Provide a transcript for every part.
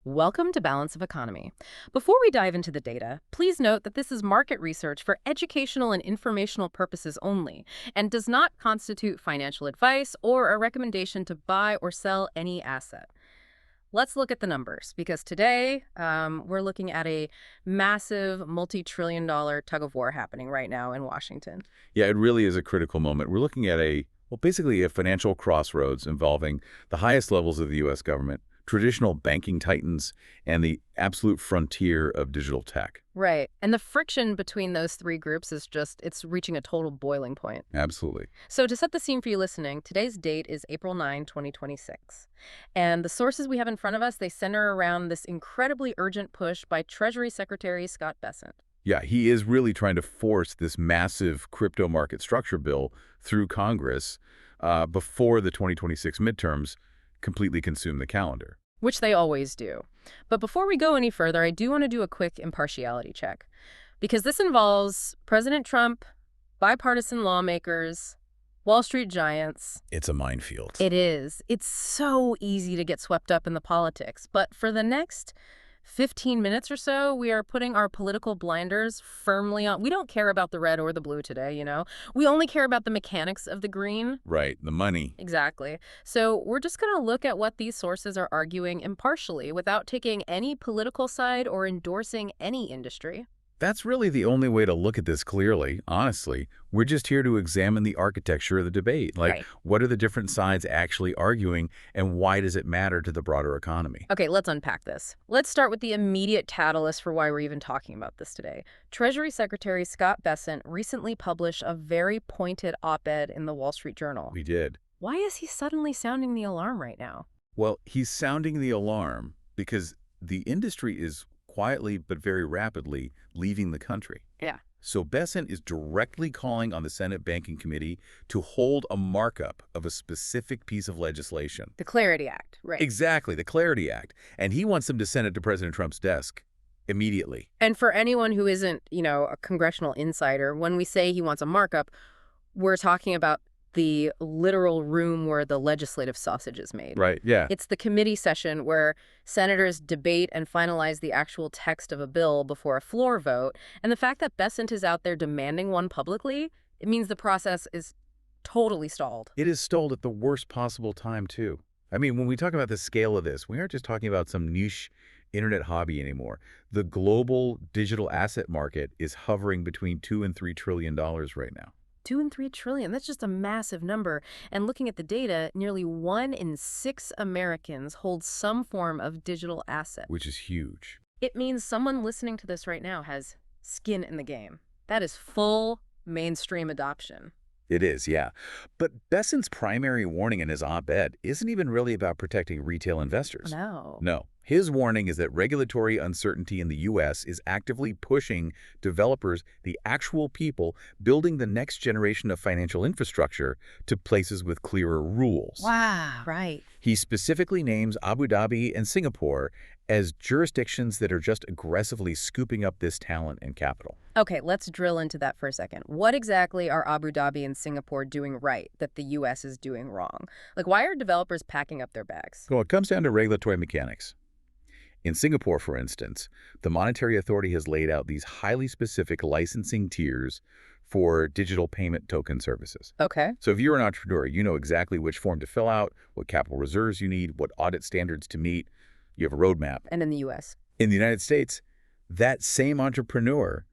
Welcome to Balance of Economy. Before we dive into the data, please note that this is market research for educational and informational purposes only and does not constitute financial advice or a recommendation to buy or sell any asset. Let's look at the numbers because today we're looking at a massive multi-trillion-dollar tug of war happening right now in Washington. Yeah, it really is a critical moment. We're looking at basically a financial crossroads involving the highest levels of the U.S. government, traditional banking titans, and the absolute frontier of digital tech. Right. And the friction between those three groups is it's reaching a total boiling point. Absolutely. So to set the scene for you listening, today's date is April 9, 2026. And the sources we have in front of us, they center around this incredibly urgent push by Treasury Secretary Scott Bessent. Yeah, he is really trying to force this massive crypto market structure bill through Congress before the 2026 midterms completely consume the calendar. Which they always do. But before we go any further, I do want to do a quick impartiality check. Because this involves President Trump, bipartisan lawmakers, Wall Street giants. It's a minefield. It is. It's so easy to get swept up in the politics. But for the next 15 minutes or so, we are putting our political blinders firmly on. We don't care about the red or the blue today, you know? We only care about the mechanics of the green. Right, the money. Exactly. So we're just going to look at what these sources are arguing impartially without taking any political side or endorsing any industry. That's really the only way to look at this clearly, honestly. We're just here to examine the architecture of the debate. Like, Right. What are the different sides actually arguing, and why does it matter to the broader economy? Okay, let's unpack this. Let's start with the immediate catalyst for why we're even talking about this today. Treasury Secretary Scott Bessent recently published a very pointed op-ed in the Wall Street Journal. We did. Why is he suddenly sounding the alarm right now? Well, he's sounding the alarm because the industry is quietly but very rapidly leaving the country. Yeah. So Bessent is directly calling on the Senate Banking Committee to hold a markup of a specific piece of legislation. The Clarity Act, right. Exactly, the Clarity Act. And he wants them to send it to President Trump's desk immediately. And for anyone who isn't, a congressional insider, when we say he wants a markup, we're talking about the literal room where the legislative sausage is made. Right, yeah. It's the committee session where senators debate and finalize the actual text of a bill before a floor vote. And the fact that Bessent is out there demanding one publicly, it means the process is totally stalled. It is stalled at the worst possible time, too. I mean, when we talk about the scale of this, we aren't just talking about some niche internet hobby anymore. The global digital asset market is hovering between $2 and $3 trillion right now. 2 and 3 trillion. That's just a massive number. And looking at the data, nearly 1 in 6 Americans hold some form of digital asset. Which is huge. It means someone listening to this right now has skin in the game. That is full mainstream adoption. It is, yeah. But Bessent's primary warning in his op-ed isn't even really about protecting retail investors. No. No. His warning is that regulatory uncertainty in the U.S. is actively pushing developers, the actual people building the next generation of financial infrastructure, to places with clearer rules. Wow. Right. He specifically names Abu Dhabi and Singapore as jurisdictions that are just aggressively scooping up this talent and capital. Okay, let's drill into that for a second. What exactly are Abu Dhabi and Singapore doing right that the U.S. is doing wrong? Like, why are developers packing up their bags? Well, it comes down to regulatory mechanics. In Singapore, for instance, the Monetary Authority has laid out these highly specific licensing tiers for digital payment token services. Okay. So if you're an entrepreneur, you know exactly which form to fill out, what capital reserves you need, what audit standards to meet. You have a roadmap. And in the U.S.? In the United States, that same entrepreneur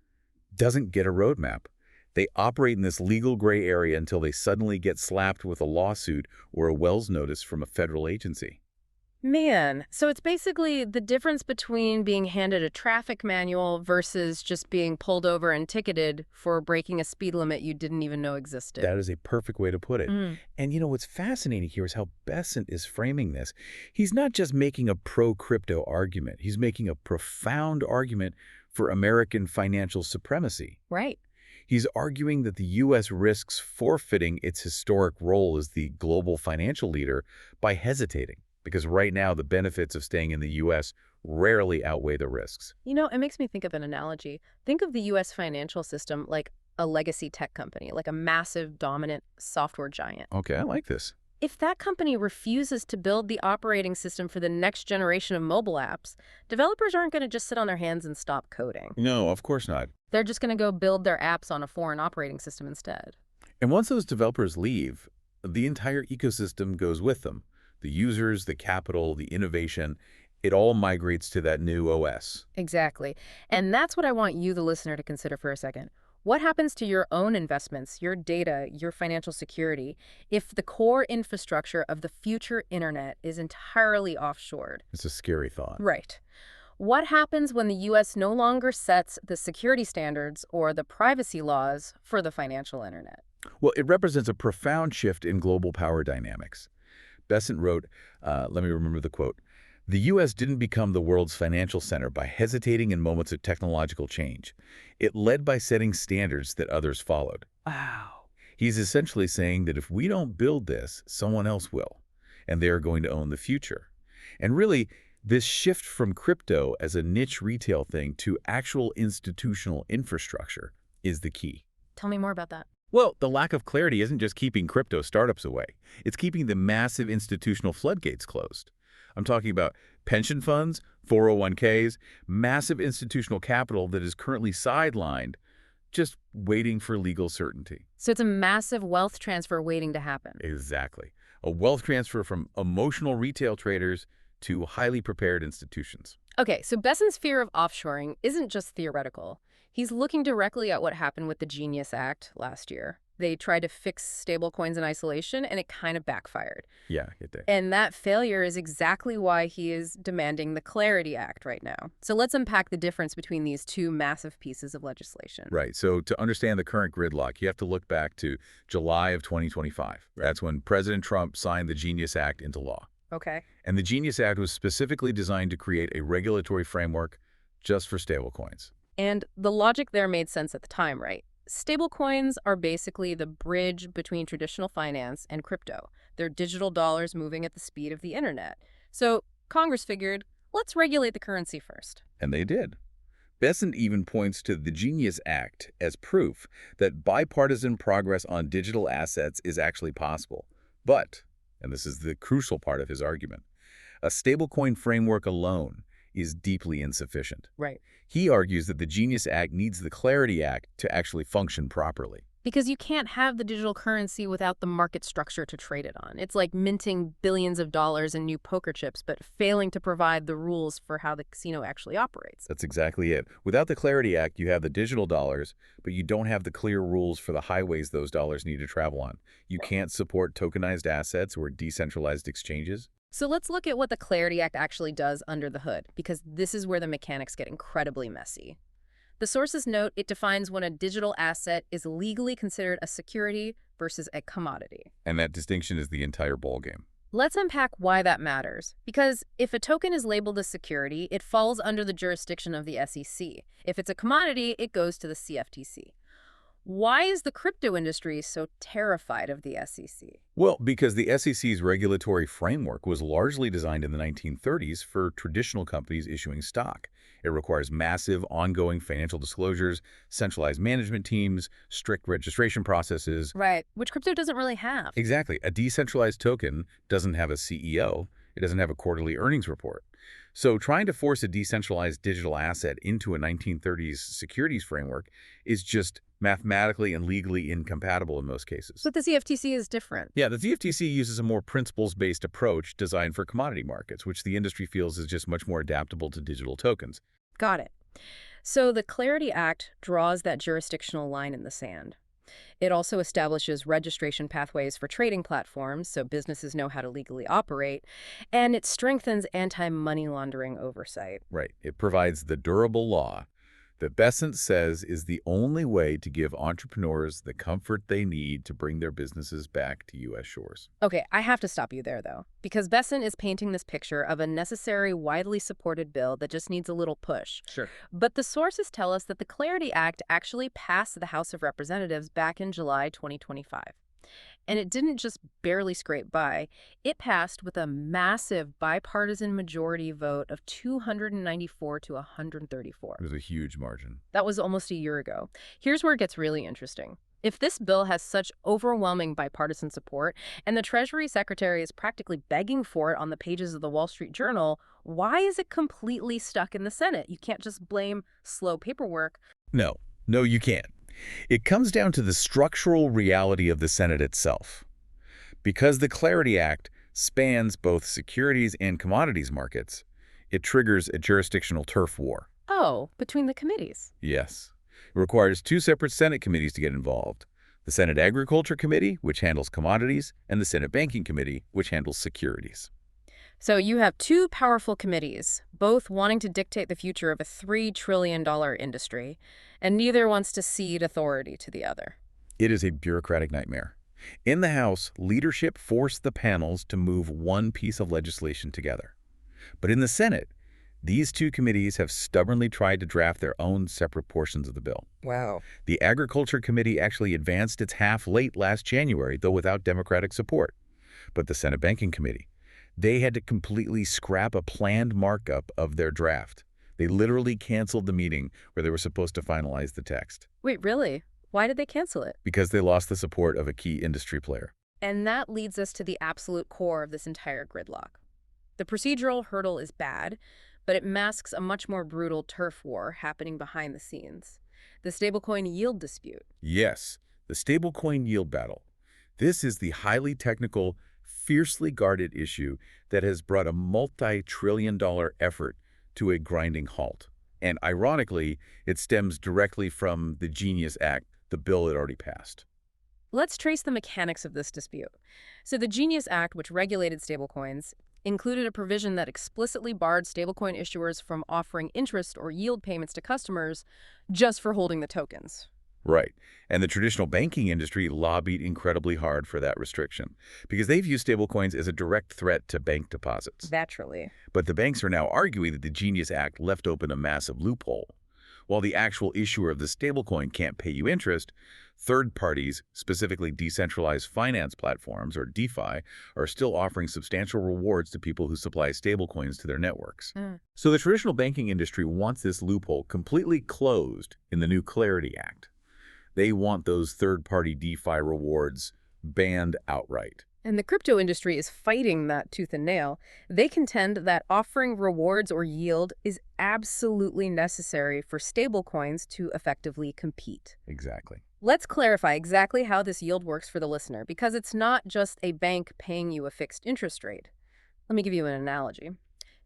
doesn't get a roadmap. They operate in this legal gray area until they suddenly get slapped with a lawsuit or a Wells notice from a federal agency. Man, so it's basically the difference between being handed a traffic manual versus just being pulled over and ticketed for breaking a speed limit you didn't even know existed. That is a perfect way to put it. And what's fascinating here is how Bessent is framing this. He's not just making a pro-crypto argument. He's making a profound argument for American financial supremacy. Right. He's arguing that the U.S. risks forfeiting its historic role as the global financial leader by hesitating. Because right now, the benefits of staying in the U.S. rarely outweigh the risks. It makes me think of an analogy. Think of the U.S. financial system like a legacy tech company, like a massive, dominant software giant. Okay, I like this. If that company refuses to build the operating system for the next generation of mobile apps, developers aren't going to just sit on their hands and stop coding. No, of course not. They're just going to go build their apps on a foreign operating system instead. And once those developers leave, the entire ecosystem goes with them. The users, the capital, the innovation, it all migrates to that new OS. Exactly. And that's what I want you, the listener, to consider for a second. What happens to your own investments, your data, your financial security, if the core infrastructure of the future internet is entirely offshored? It's a scary thought. Right. What happens when the U.S. no longer sets the security standards or the privacy laws for the financial internet? Well, it represents a profound shift in global power dynamics. Bessent wrote, let me remember the quote, "The U.S. didn't become the world's financial center by hesitating in moments of technological change. It led by setting standards that others followed." Wow. He's essentially saying that if we don't build this, someone else will, and they are going to own the future. And really, this shift from crypto as a niche retail thing to actual institutional infrastructure is the key. Tell me more about that. Well, the lack of clarity isn't just keeping crypto startups away. It's keeping the massive institutional floodgates closed. I'm talking about pension funds, 401ks, massive institutional capital that is currently sidelined, just waiting for legal certainty. So it's a massive wealth transfer waiting to happen. Exactly. A wealth transfer from emotional retail traders to highly prepared institutions. Okay, so Bessent's fear of offshoring isn't just theoretical. He's looking directly at what happened with the Genius Act last year. They tried to fix stablecoins in isolation, and it kind of backfired. Yeah, it did. And that failure is exactly why he is demanding the Clarity Act right now. So let's unpack the difference between these two massive pieces of legislation. Right. So to understand the current gridlock, you have to look back to July of 2025. That's when President Trump signed the Genius Act into law. Okay. And the Genius Act was specifically designed to create a regulatory framework just for stablecoins. And the logic there made sense at the time, right? Stablecoins are basically the bridge between traditional finance and crypto. They're digital dollars moving at the speed of the internet. So Congress figured, let's regulate the currency first. And they did. Bessent even points to the Genius Act as proof that bipartisan progress on digital assets is actually possible. But, and this is the crucial part of his argument, a stablecoin framework alone is deeply insufficient. Right. He argues that the Genius Act needs the Clarity Act to actually function properly. Because you can't have the digital currency without the market structure to trade it on. It's like minting billions of dollars in new poker chips, but failing to provide the rules for how the casino actually operates. That's exactly it. Without the Clarity Act, you have the digital dollars, but you don't have the clear rules for the highways those dollars need to travel on. You can't support tokenized assets or decentralized exchanges. So let's look at what the Clarity Act actually does under the hood, because this is where the mechanics get incredibly messy. The sources note it defines when a digital asset is legally considered a security versus a commodity. And that distinction is the entire ballgame. Let's unpack why that matters. Because if a token is labeled a security, it falls under the jurisdiction of the SEC. If it's a commodity, it goes to the CFTC. Why is the crypto industry so terrified of the SEC? Well, because the SEC's regulatory framework was largely designed in the 1930s for traditional companies issuing stock. It requires massive, ongoing financial disclosures, centralized management teams, strict registration processes. Right, which crypto doesn't really have. Exactly. A decentralized token doesn't have a CEO. It doesn't have a quarterly earnings report. So trying to force a decentralized digital asset into a 1930s securities framework is just mathematically and legally incompatible in most cases. But the CFTC is different. Yeah, the CFTC uses a more principles-based approach designed for commodity markets, which the industry feels is just much more adaptable to digital tokens. Got it. So the Clarity Act draws that jurisdictional line in the sand. It also establishes registration pathways for trading platforms so businesses know how to legally operate, and it strengthens anti-money laundering oversight. Right. It provides the durable law that Bessent says is the only way to give entrepreneurs the comfort they need to bring their businesses back to U.S. shores. Okay, I have to stop you there, though, because Bessent is painting this picture of a necessary, widely supported bill that just needs a little push. Sure. But the sources tell us that the Clarity Act actually passed the House of Representatives back in July 2025. And it didn't just barely scrape by. It passed with a massive bipartisan majority vote of 294 to 134. It was a huge margin. That was almost a year ago. Here's where it gets really interesting. If this bill has such overwhelming bipartisan support, and the Treasury Secretary is practically begging for it on the pages of the Wall Street Journal, why is it completely stuck in the Senate? You can't just blame slow paperwork. No, no, you can't. It comes down to the structural reality of the Senate itself. Because the Clarity Act spans both securities and commodities markets, it triggers a jurisdictional turf war. Oh, between the committees. Yes. It requires two separate Senate committees to get involved. The Senate Agriculture Committee, which handles commodities, and the Senate Banking Committee, which handles securities. So you have two powerful committees, both wanting to dictate the future of a $3 trillion industry, and neither wants to cede authority to the other. It is a bureaucratic nightmare. In the House, leadership forced the panels to move one piece of legislation together. But in the Senate, these two committees have stubbornly tried to draft their own separate portions of the bill. Wow. The Agriculture Committee actually advanced its half late last January, though without Democratic support. But the Senate Banking Committee, they had to completely scrap a planned markup of their draft. They literally canceled the meeting where they were supposed to finalize the text Wait, really? Why did they cancel it? because they lost the support of a key industry player. And that leads us to the absolute core of this entire gridlock. The procedural hurdle is bad, but it masks a much more brutal turf war happening behind the scenes. The stablecoin yield dispute. Yes, the stablecoin yield battle. This is the highly technical, fiercely guarded issue that has brought a multi-trillion-dollar effort to a grinding halt. And ironically, it stems directly from the Genius Act, the bill that already passed. Let's trace the mechanics of this dispute. So the Genius Act, which regulated stablecoins, included a provision that explicitly barred stablecoin issuers from offering interest or yield payments to customers just for holding the tokens. Right. And the traditional banking industry lobbied incredibly hard for that restriction because they view stablecoins as a direct threat to bank deposits. Naturally. But the banks are now arguing that the Genius Act left open a massive loophole. While the actual issuer of the stablecoin can't pay you interest, third parties, specifically decentralized finance platforms, or DeFi, are still offering substantial rewards to people who supply stablecoins to their networks. So the traditional banking industry wants this loophole completely closed in the new Clarity Act. They want those third-party DeFi rewards banned outright. And the crypto industry is fighting that tooth and nail. They contend that offering rewards or yield is absolutely necessary for stablecoins to effectively compete. Exactly. Let's clarify exactly how this yield works for the listener, because it's not just a bank paying you a fixed interest rate. Let me give you an analogy.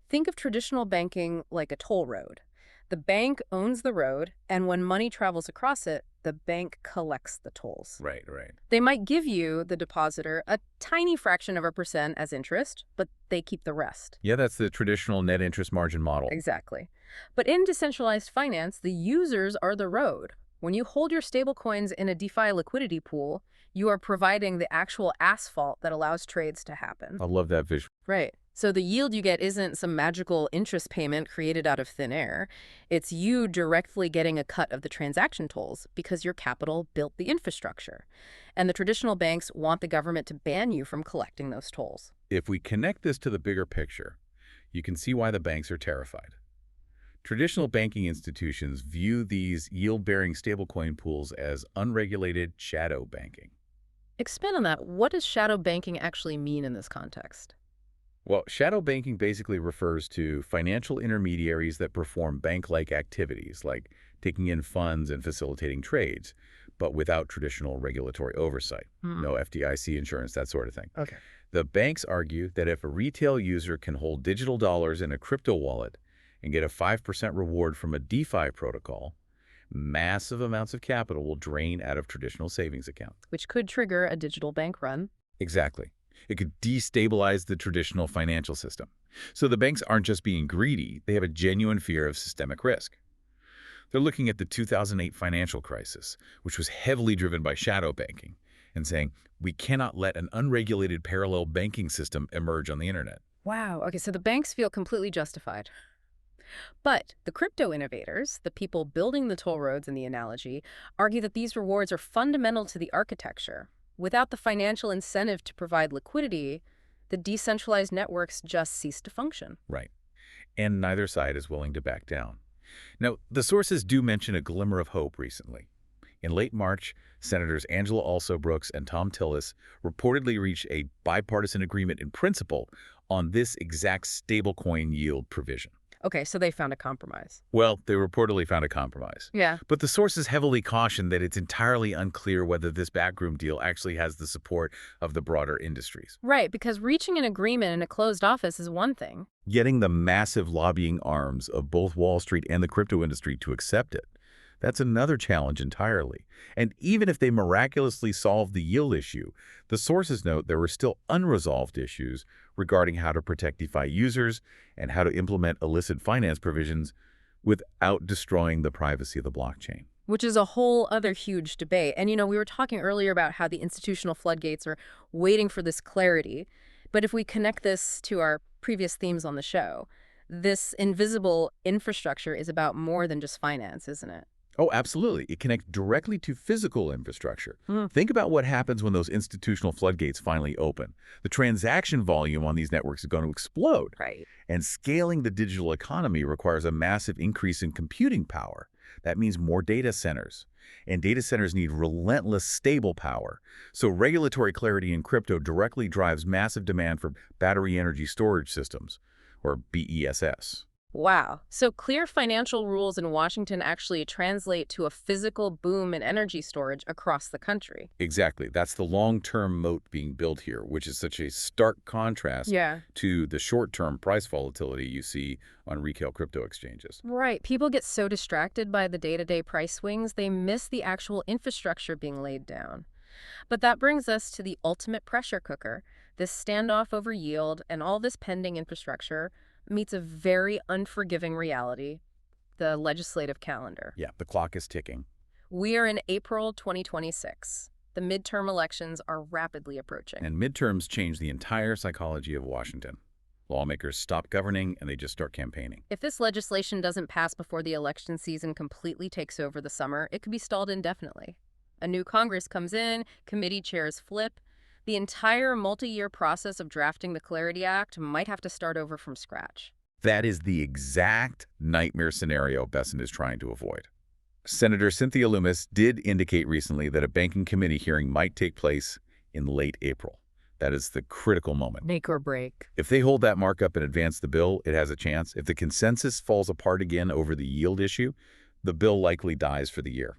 Think of traditional banking like a toll road. The bank owns the road, and when money travels across it, the bank collects the tolls. Right. They might give you, the depositor, a tiny fraction of a percent as interest, but they keep the rest. Yeah, that's the traditional net interest margin model. Exactly. But in decentralized finance, the users are the road. When you hold your stablecoins in a DeFi liquidity pool, you are providing the actual asphalt that allows trades to happen. I love that visual. Right. So the yield you get isn't some magical interest payment created out of thin air. It's you directly getting a cut of the transaction tolls because your capital built the infrastructure. And the traditional banks want the government to ban you from collecting those tolls. If we connect this to the bigger picture, you can see why the banks are terrified. Traditional banking institutions view these yield-bearing stablecoin pools as unregulated shadow banking. Expand on that. What does shadow banking actually mean in this context? Well, shadow banking basically refers to financial intermediaries that perform bank-like activities, like taking in funds and facilitating trades, but without traditional regulatory oversight. No FDIC insurance, that sort of thing. Okay. The banks argue that if a retail user can hold digital dollars in a crypto wallet and get a 5% reward from a DeFi protocol, massive amounts of capital will drain out of traditional savings accounts. Which could trigger a digital bank run. Exactly. It could destabilize the traditional financial system. So the banks aren't just being greedy, they have a genuine fear of systemic risk. They're looking at the 2008 financial crisis, which was heavily driven by shadow banking, and saying, we cannot let an unregulated parallel banking system emerge on the internet. Wow. Okay, so the banks feel completely justified. But the crypto innovators, the people building the toll roads in the analogy, argue that these rewards are fundamental to the architecture. Without the financial incentive to provide liquidity, the decentralized networks just cease to function. Right. And neither side is willing to back down. Now, the sources do mention a glimmer of hope recently. In late March, Senators Angela Alsop-Brooks and Tom Tillis reportedly reached a bipartisan agreement in principle on this exact stablecoin yield provision. Okay, so they found a compromise. Well, they reportedly found a compromise. Yeah. But the sources heavily caution that it's entirely unclear whether this backroom deal actually has the support of the broader industries. Right, because reaching an agreement in a closed office is one thing. Getting the massive lobbying arms of both Wall Street and the crypto industry to accept it, that's another challenge entirely. And even if they miraculously solved the yield issue, the sources note there were still unresolved issues regarding how to protect DeFi users and how to implement illicit finance provisions without destroying the privacy of the blockchain. Which is a whole other huge debate. And, we were talking earlier about how the institutional floodgates are waiting for this clarity. But if we connect this to our previous themes on the show, this invisible infrastructure is about more than just finance, isn't it? Oh, absolutely. It connects directly to physical infrastructure. Think about what happens when those institutional floodgates finally open. The transaction volume on these networks is going to explode. Right. And scaling the digital economy requires a massive increase in computing power. That means more data centers. And data centers need relentless, stable power. So regulatory clarity in crypto directly drives massive demand for battery energy storage systems, or BESS. Wow. So clear financial rules in Washington actually translate to a physical boom in energy storage across the country. Exactly. That's the long-term moat being built here, which is such a stark contrast to the short-term price volatility you see on retail crypto exchanges. Right. People get so distracted by the day-to-day price swings, they miss the actual infrastructure being laid down. But that brings us to the ultimate pressure cooker. This standoff over yield and all this pending infrastructure meets a very unforgiving reality, the legislative calendar. Yeah, the clock is ticking. We are in April 2026. The midterm elections are rapidly approaching. And midterms change the entire psychology of Washington. Lawmakers stop governing and they just start campaigning. If this legislation doesn't pass before the election season completely takes over the summer, it could be stalled indefinitely. A new Congress comes in, committee chairs flip. The entire multi-year process of drafting the Clarity Act might have to start over from scratch. That is the exact nightmare scenario Bessent is trying to avoid. Senator Cynthia Lummis did indicate recently that a banking committee hearing might take place in late April. That is the critical moment. Make or break. If they hold that markup and advance the bill, it has a chance. If the consensus falls apart again over the yield issue, the bill likely dies for the year.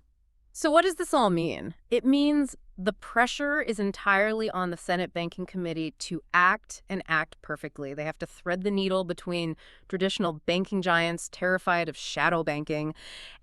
So what does this all mean? It means the pressure is entirely on the Senate Banking Committee to act and act perfectly. They have to thread the needle between traditional banking giants terrified of shadow banking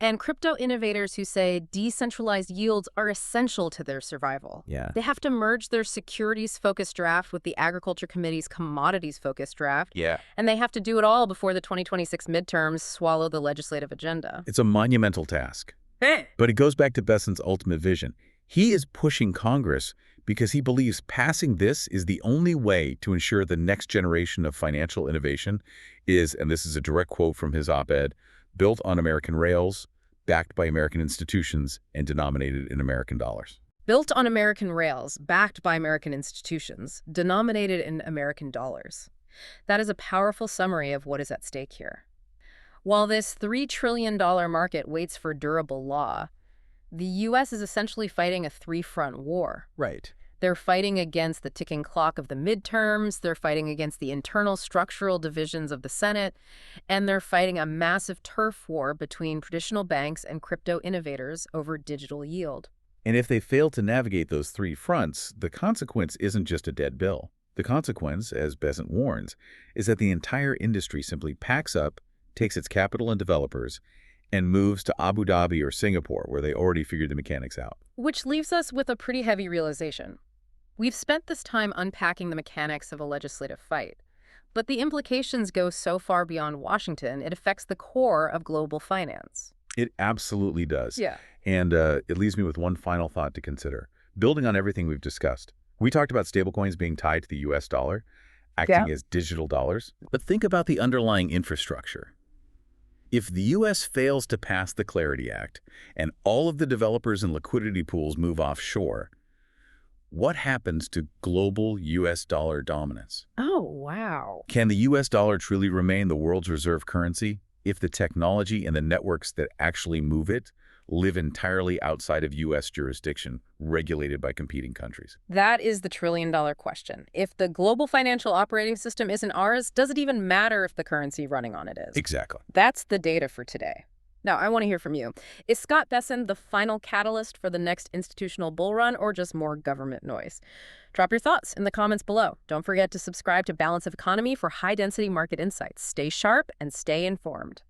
and crypto innovators who say decentralized yields are essential to their survival. Yeah. They have to merge their securities-focused draft with the Agriculture Committee's commodities-focused draft. Yeah. And they have to do it all before the 2026 midterms swallow the legislative agenda. It's a monumental task. But it goes back to Bessent's ultimate vision. He is pushing Congress because he believes passing this is the only way to ensure the next generation of financial innovation is, and this is a direct quote from his op-ed, built on American rails, backed by American institutions, and denominated in American dollars. Built on American rails, backed by American institutions, denominated in American dollars. That is a powerful summary of what is at stake here. While this $3 trillion market waits for durable law, the U.S. is essentially fighting a three-front war. Right. They're fighting against the ticking clock of the midterms, they're fighting against the internal structural divisions of the Senate, and they're fighting a massive turf war between traditional banks and crypto innovators over digital yield. And if they fail to navigate those three fronts, the consequence isn't just a dead bill. The consequence, as Bessent warns, is that the entire industry simply packs up, takes its capital and developers, and moves to Abu Dhabi or Singapore, where they already figured the mechanics out. Which leaves us with a pretty heavy realization. We've spent this time unpacking the mechanics of a legislative fight, but the implications go so far beyond Washington, it affects the core of global finance. It absolutely does. Yeah. And it leaves me with one final thought to consider. Building on everything we've discussed, we talked about stablecoins being tied to the U.S. dollar, acting as digital dollars. But think about the underlying infrastructure. If the U.S. fails to pass the Clarity Act and all of the developers and liquidity pools move offshore, what happens to global U.S. dollar dominance? Oh, wow. Can the U.S. dollar truly remain the world's reserve currency if the technology and the networks that actually move it live entirely outside of U.S. jurisdiction, regulated by competing countries? That is the trillion-dollar question. If the global financial operating system isn't ours, does it even matter if the currency running on it is? Exactly. That's the data for today. Now, I want to hear from you. Is Scott Bessent the final catalyst for the next institutional bull run, or just more government noise? Drop your thoughts in the comments below. Don't forget to subscribe to Balance of Economy for high-density market insights. Stay sharp and stay informed.